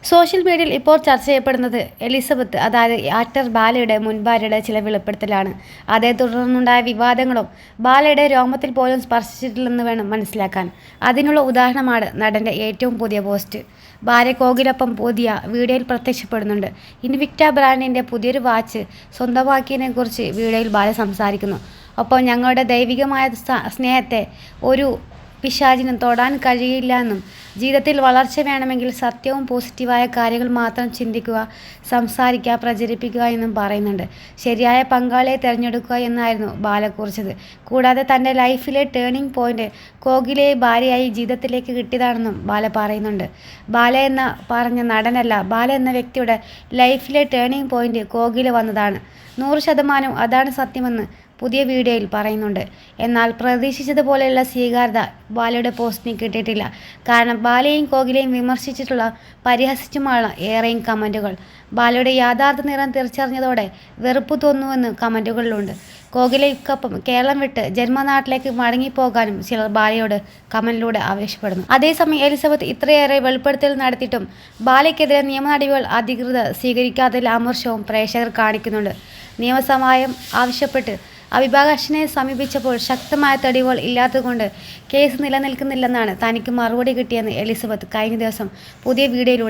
Social മീഡിയയിൽ ഇപ്പോൾ ചർച്ച ചെയ്യപ്പെടുന്നത് എലിസബത്ത്, അതായത് ആക്ടർ ബാലയുടെ മുൻ ഭാര്യയുടെ ചില വെളിപ്പെടുത്തലാണ്. അതേ തുടർന്നുണ്ടായ വിവാദങ്ങളും ബാലയുടെ രോമത്തിൽ പോലും സ്പർശിച്ചിട്ടില്ലെന്ന് വേണം മനസ്സിലാക്കാൻ. അതിനുള്ള ഉദാഹരണമാണ് നടൻ്റെ ഏറ്റവും പുതിയ പോസ്റ്റ്. ഭാര്യ കോകിലൊപ്പം പുതിയ വീഡിയോയിൽ പ്രത്യക്ഷപ്പെടുന്നുണ്ട്. ഇൻവിക്റ്റ ബ്രാൻഡിൻ്റെ പുതിയൊരു വാച്ച് സ്വന്തമാക്കിയതിനെക്കുറിച്ച് വീഡിയോയിൽ ബാല സംസാരിക്കുന്നു. ഒപ്പം ഞങ്ങളുടെ ദൈവികമായ സ്നേഹത്തെ ഒരു പിശാചിനും തൊടാൻ കഴിയില്ല എന്നും ജീവിതത്തിൽ വളർച്ച വേണമെങ്കിൽ സത്യവും പോസിറ്റീവായ കാര്യങ്ങൾ മാത്രം ചിന്തിക്കുക, സംസാരിക്കുക, പ്രചരിപ്പിക്കുക എന്നും പറയുന്നുണ്ട്. ശരിയായ പങ്കാളിയെ തിരഞ്ഞെടുക്കുക എന്നായിരുന്നു ബാല കുറിച്ചത്. കൂടാതെ തൻ്റെ ലൈഫിലെ ടേണിംഗ് പോയിന്റ് കോകിലയെ ഭാര്യയായി ജീവിതത്തിലേക്ക് കിട്ടിയതാണെന്നും ബാല പറയുന്നുണ്ട്. ബാല എന്ന പറഞ്ഞ നടനല്ല, ബാല എന്ന വ്യക്തിയുടെ ലൈഫിലെ ടേണിംഗ് പോയിന്റ് കോകില വന്നതാണ്. 100% അതാണ് സത്യമെന്ന് പുതിയ വീഡിയോയിൽ പറയുന്നുണ്ട്. എന്നാൽ പ്രതീക്ഷിച്ചതുപോലെയുള്ള സ്വീകാര്യത ബാലയുടെ പോസ്റ്റിന് കിട്ടിയിട്ടില്ല. കാരണം ബാലയെയും കോകിലയും വിമർശിച്ചിട്ടുള്ള പരിഹസിച്ചുമാണ് ഏറെയും കമൻറ്റുകൾ. ബാലയുടെ യഥാർത്ഥ നിറം തിരിച്ചറിഞ്ഞതോടെ വെറുപ്പ് തോന്നുന്നുവെന്ന് കമൻറ്റുകളിലുണ്ട്. കോകിലയ്ക്കൊപ്പം കേരളം വിട്ട് ജന്മനാട്ടിലേക്ക് മടങ്ങിപ്പോകാനും ചിലർ ബാലയോട് കമന്റിലൂടെ ആവശ്യപ്പെടുന്നു. അതേസമയം എലിസബത്ത് ഇത്രയേറെ വെളിപ്പെടുത്തൽ നടത്തിയിട്ടും ബാലയ്ക്കെതിരെ നിയമ നടപടികൾ അധികൃതർ സ്വീകരിക്കാത്തതിൽ അമർഷവും പ്രേക്ഷകർ കാണിക്കുന്നുണ്ട്. നിയമസഹായം ആവശ്യപ്പെട്ട് അഭിഭാഷകനെ സമീപിച്ചപ്പോൾ ശക്തമായ തെളിവുകൾ ഇല്ലാത്തതുകൊണ്ട് കേസ് നിലനിൽക്കുന്നില്ലെന്നാണ് തനിക്ക് മറുപടി കിട്ടിയെന്ന് എലിസബത്ത് കഴിഞ്ഞ ദിവസം പുതിയ വീഡിയോയിലൂടെ